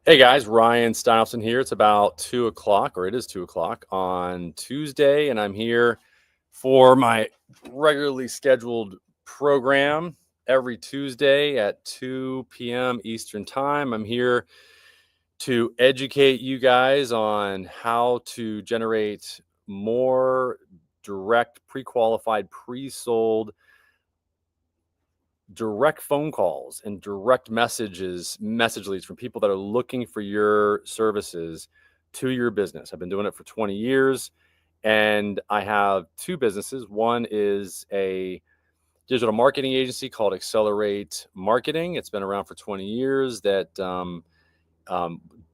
Hey guys, Ryan Steinelson here. It's about 2 o'clock, or it is 2 o'clock on Tuesday, and I'm here for my regularly scheduled program every Tuesday at 2 p.m. Eastern Time. I'm here to educate you guys on how to generate more direct, pre-qualified, pre-sold direct phone calls and direct message leads from people that are looking for your services to your business. I've been doing it for 20 years and I have two businesses. One is a digital marketing agency called Accelerate Marketing. It's been around for 20 years that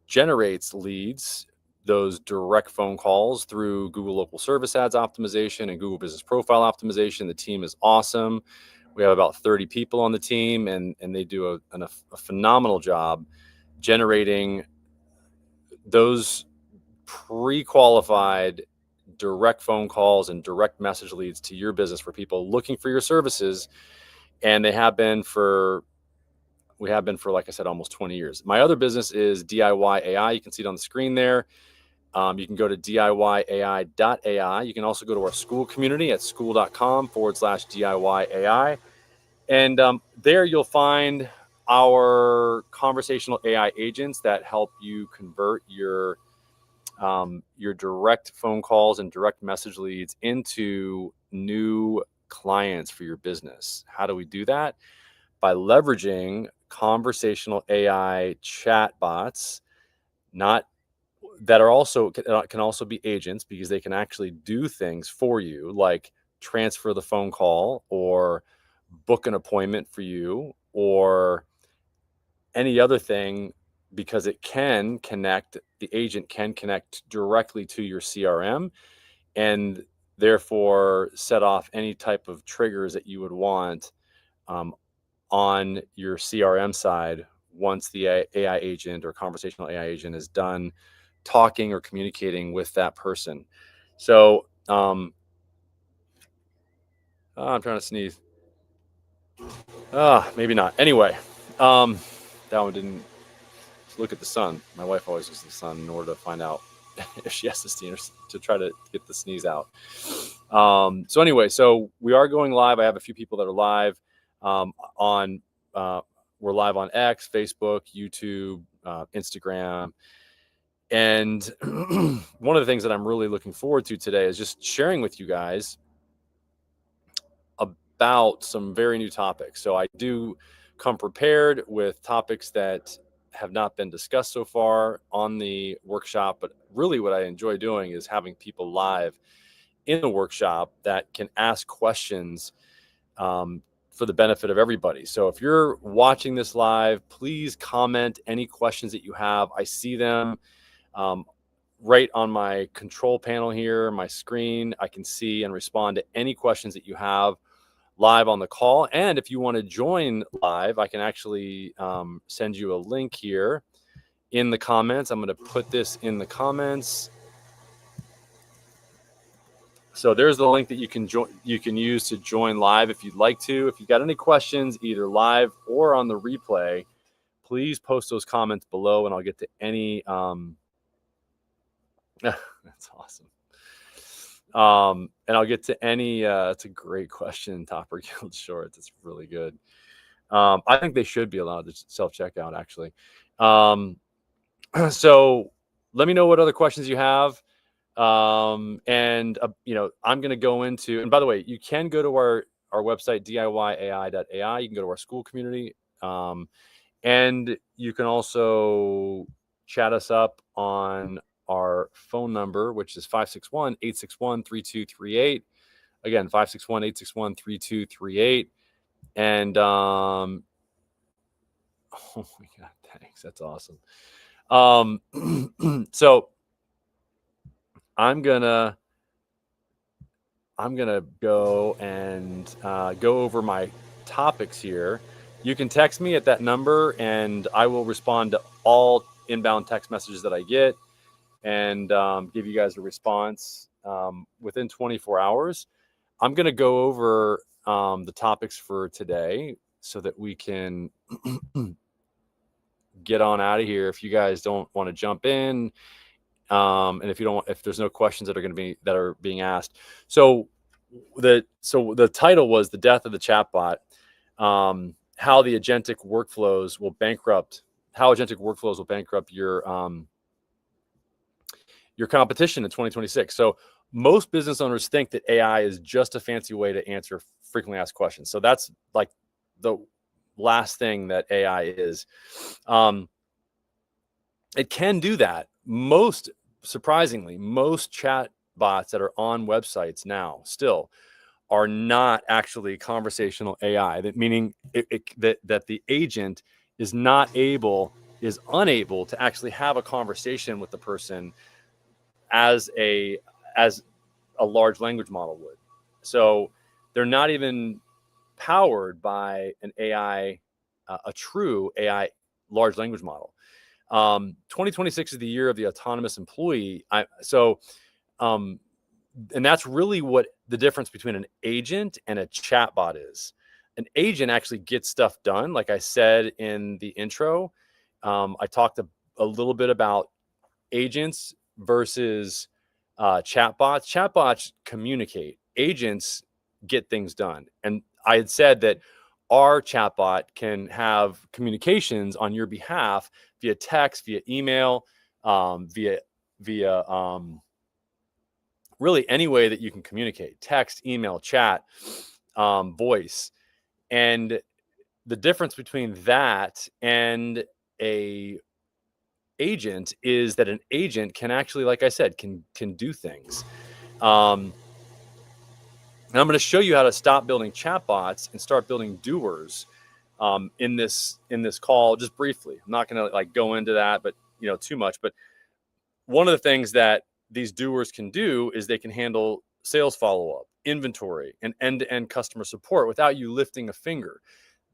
generates leads, those direct phone calls through Google Local Service Ads optimization and Google Business Profile optimization. The team is awesome. We have about 30 people on the team, and they do a phenomenal job generating those pre-qualified direct phone calls and direct message leads to your business for people looking for your services. And we have been for, like I said, almost 20 years. My other business is DIY AI. You can see it on the screen there. You can go to DIYAI.ai. You can also go to our school community at school.com/DIYAI. And there you'll find our conversational AI agents that help you convert your direct phone calls and direct message leads into new clients for your business. How do we do that? By leveraging conversational AI chatbots, not that are also can also be agents, because they can actually do things for you, like transfer the phone call or book an appointment for you or any other thing, because the agent can connect directly to your CRM and therefore set off any type of triggers that you would want on your CRM side once the AI agent or conversational AI agent is done talking or communicating with that person. So I'm trying to sneeze. Maybe not. Anyway, that one didn't. Look at the sun. My wife always looks at the sun in order to find out if she has to sneeze, to try to get the sneeze out. So anyway, so we are going live. I have a few people that are live we're live on X, Facebook, YouTube, Instagram. And one of the things that I'm really looking forward to today is just sharing with you guys about some very new topics. So I do come prepared with topics that have not been discussed so far on the workshop, but really what I enjoy doing is having people live in the workshop that can ask questions for the benefit of everybody. So if you're watching this live, please comment any questions that you have. I see them right on my control panel here, my screen. I can see and respond to any questions that you have live on the call. And if you want to join live, I can actually send you a link here in the comments. I'm going to put this in the comments. So there's the link that you can use to join live if you'd like to. If you've got any questions, either live or on the replay, please post those comments below and I'll get to any. That's awesome. And I'll get to any, it's a great question, Topper Guild Shorts. It's really good. I think they should be allowed to self-checkout, actually. So let me know what other questions you have. I'm going to go into, and by the way, you can go to our website, DIYAI.ai. You can go to our school community. And you can also chat us up on our phone number, which is 561-861-3238. Again, 561-861-3238. And oh my God, thanks. That's awesome. So I'm gonna go and go over my topics here. You can text me at that number and I will respond to all inbound text messages that I get and give you guys a response within 24 hours. I'm going to go over the topics for today so that we can get on out of here if you guys don't want to jump in. And if there's no questions that are being asked. So the title was The Death of the Chatbot, how agentic workflows will bankrupt your competition in 2026. So most business owners think that AI is just a fancy way to answer frequently asked questions. So that's like the last thing that AI is. It can do that. Surprisingly, most chat bots that are on websites now still are not actually conversational AI. That meaning that the agent is unable to actually have a conversation with the person as a large language model would. So they're not even powered by an AI, a true AI large language model. 2026 is the year of the autonomous employee. And that's really what the difference between an agent and a chatbot is. An agent actually gets stuff done. Like I said in the intro, I talked a little bit about agents versus chatbots. Chatbots communicate. Agents get things done. And I had said that our chatbot can have communications on your behalf via text, via email, via really any way that you can communicate: text, email, chat, voice. And the difference between that and a agent is that an agent can actually, like I said, can do things. And I'm going to show you how to stop building chatbots and start building doers in this call, just briefly. I'm not going to like go into that, but too much. But one of the things that these doers can do is they can handle sales follow-up, inventory, and end-to-end customer support without you lifting a finger.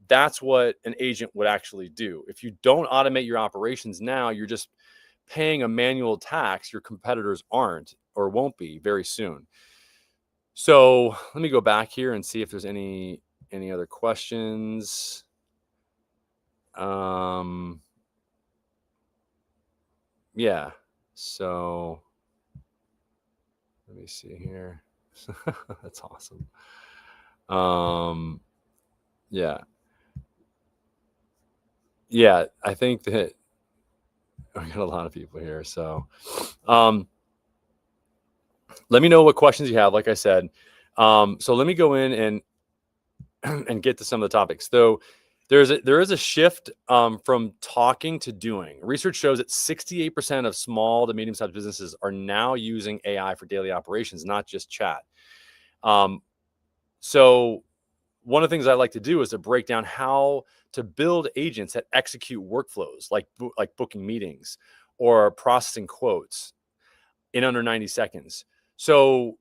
That's what an agent would actually do. If you don't automate your operations now, you're just paying a manual tax your competitors aren't or won't be very soon. So let me go back here and see if there's any other questions. Yeah. So let me see here. That's awesome. Yeah. Yeah, I think that I got a lot of people here. So let me know what questions you have, like I said. So let me go in and get to some of the topics. Though there is a shift from talking to doing. Research shows that 68% of small to medium-sized businesses are now using AI for daily operations, not just chat. So one of the things I like to do is to break down how to build agents that execute workflows like booking meetings or processing quotes in under 90 seconds. So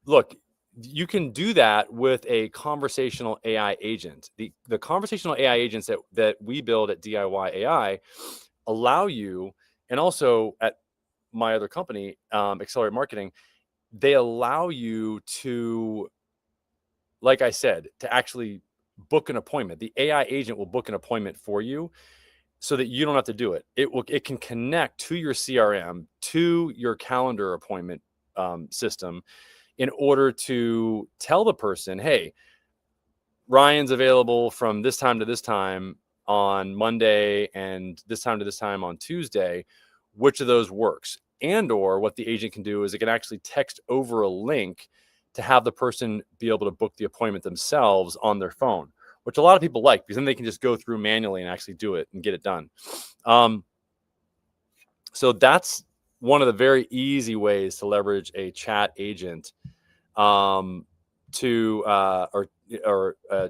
look, you can do that with a conversational AI agent. The conversational AI agents that we build at DIY AI allow you, and also at my other company, Accelerate Marketing, they allow you to, like I said, to actually book an appointment. The AI agent will book an appointment for you so that you don't have to do it. It can connect to your CRM, to your calendar appointment system, in order to tell the person, hey, Ryan's available from this time to this time on Monday and this time to this time on Tuesday. Which of those works? And or what the agent can do is it can actually text over a link to have the person be able to book the appointment themselves on their phone, which a lot of people like because then they can just go through manually and actually do it and get it done. So that's one of the very easy ways to leverage a chat agent or a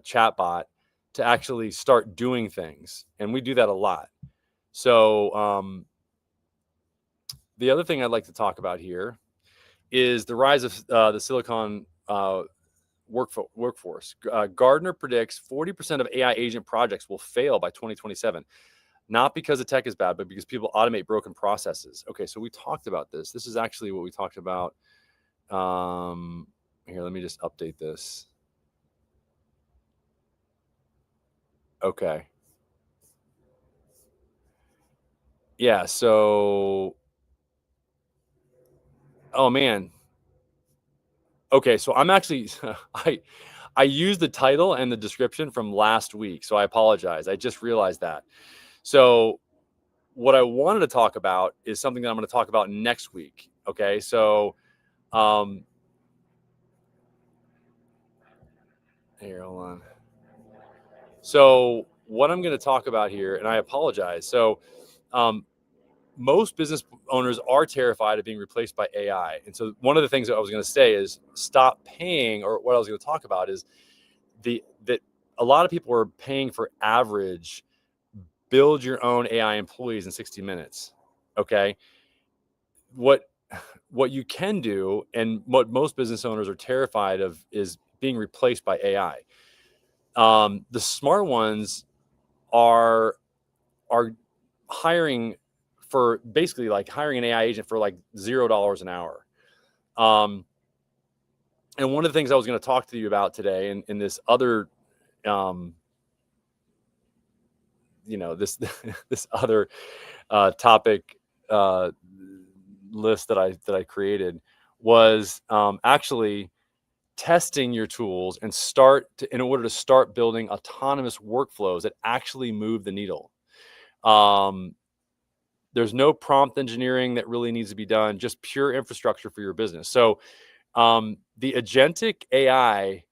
chatbot to actually start doing things, and we do that a lot. So the other thing I'd like to talk about here is the rise of the Silicon workforce. Gartner predicts 40% of AI agent projects will fail by 2027. Not because the tech is bad, but because people automate broken processes. Okay, so we talked about this. This is actually what we talked about. Here, let me just update this. Okay. Yeah. So, oh man. Okay. So I'm actually, I used the title and the description from last week. So I apologize. I just realized that. So what I wanted to talk about is something that I'm going to talk about next week. Okay. So, um, here, hold on. So what I'm going to talk about here, and I apologize. So, um, most business owners are terrified of being replaced by AI. And so one of the things that I was going to say is stop paying, or what I was going to talk about is that a lot of people are paying for average build your own AI employees in 60 minutes. Okay. What what you can do, and what most business owners are terrified of, is being replaced by AI. The smart ones are are hiring for basically like hiring an AI agent for like $0 an hour. Um, and one of the things I was going to talk to you about today, in this other, um, this this other topic uh, list that I created, was actually testing your tools and in order to start building autonomous workflows that actually move the needle. Um, there's no prompt engineering that really needs to be done, just pure infrastructure for your business. So the agentic AI,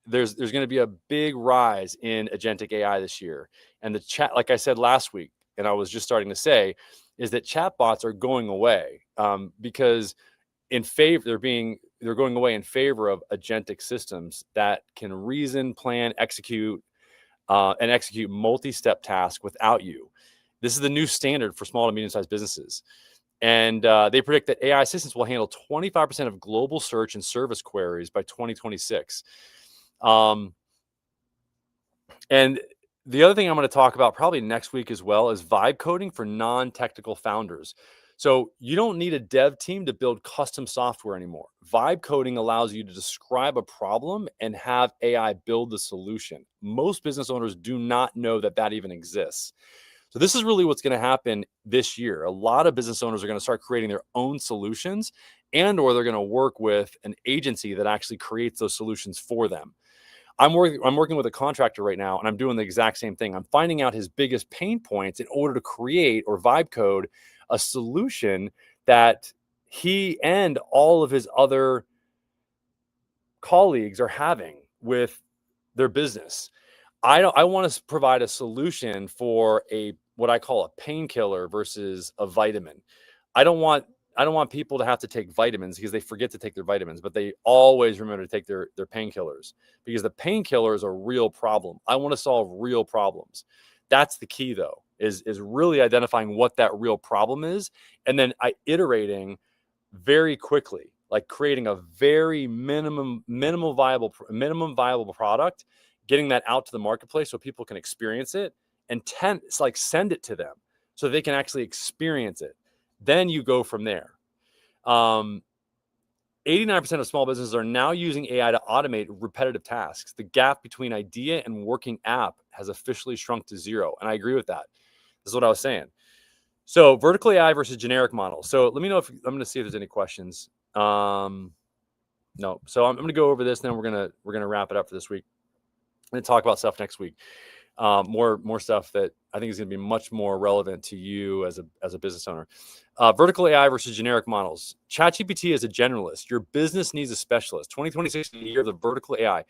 there's going to be a big rise in agentic AI this year. And the chat, like I said last week, and I was just starting to say, is that chatbots are going away, because they're going away in favor of agentic systems that can reason, plan, and execute multi-step tasks without you. This is the new standard for small to medium-sized businesses. And they predict that AI assistants will handle 25% of global search and service queries by 2026. Um, and the other thing I'm going to talk about probably next week as well is vibe coding for non-technical founders. So you don't need a dev team to build custom software anymore. Vibe coding allows you to describe a problem and have AI build the solution. Most business owners do not know that that even exists. So this is really what's going to happen this year. A lot of business owners are going to start creating their own solutions, or they're going to work with an agency that actually creates those solutions for them. I'm working with a contractor right now, and I'm doing the exact same thing. I'm finding out his biggest pain points in order to create or vibe code a solution that he and all of his other colleagues are having with their business. I want to provide a solution for what I call a painkiller versus a vitamin. I don't want I don't want people to have to take vitamins because they forget to take their vitamins, but they always remember to take their painkillers, because the painkiller is a real problem. I want to solve real problems. That's the key, though, is really identifying what that real problem is, and then iterating very quickly, like creating a very minimum viable product, getting that out to the marketplace so people can experience it, and it's like send it to them so they can actually experience it. Then you go from there. 89% of small businesses are now using AI to automate repetitive tasks. The gap between idea and working app has officially shrunk to zero. And I agree with that. This is what I was saying. So vertical AI versus generic models. So let me know if I'm going to see if there's any questions. No. So I'm going to go over this, and then we're gonna wrap it up for this week. I'm going to talk about stuff next week. More stuff that I think is going to be much more relevant to you as a business owner. Vertical AI versus generic models. ChatGPT is a generalist. Your business needs a specialist. 2026 is the year of the vertical AI.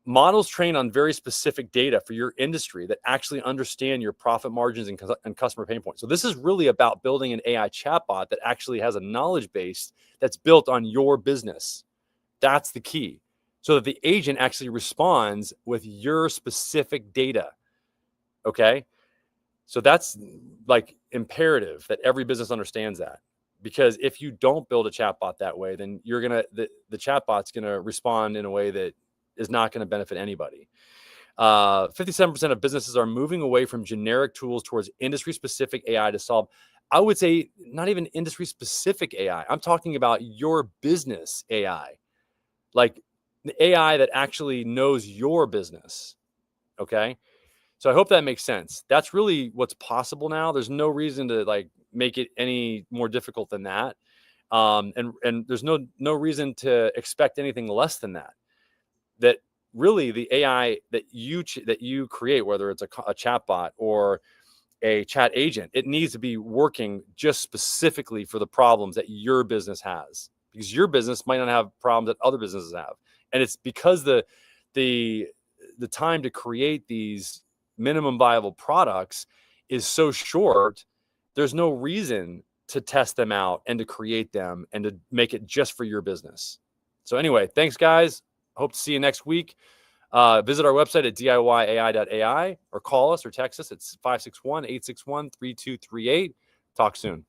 Models trained on very specific data for your industry that actually understand your profit margins and customer pain points. So this is really about building an AI chatbot that actually has a knowledge base that's built on your business. That's the key. So that the agent actually responds with your specific data. Okay. So that's like imperative that every business understands that. Because if you don't build a chatbot that way, then the chatbot's gonna respond in a way that is not going to benefit anybody. 57% of businesses are moving away from generic tools towards industry-specific AI to solve, I would say, not even industry-specific AI. I'm talking about your business AI, like the AI that actually knows your business. Okay. So I hope that makes sense. That's really what's possible now. There's no reason to like make it any more difficult than that. And there's no reason to expect anything less than that. That really the AI that you create, whether it's a chatbot or a chat agent, it needs to be working just specifically for the problems that your business has, because your business might not have problems that other businesses have. And it's because the time to create these minimum viable products is so short, there's no reason to test them out and to create them and to make it just for your business. So anyway, thanks guys. Hope to see you next week. Visit our website at diyai.ai or call us or text us. It's 561-861-3238. Talk soon.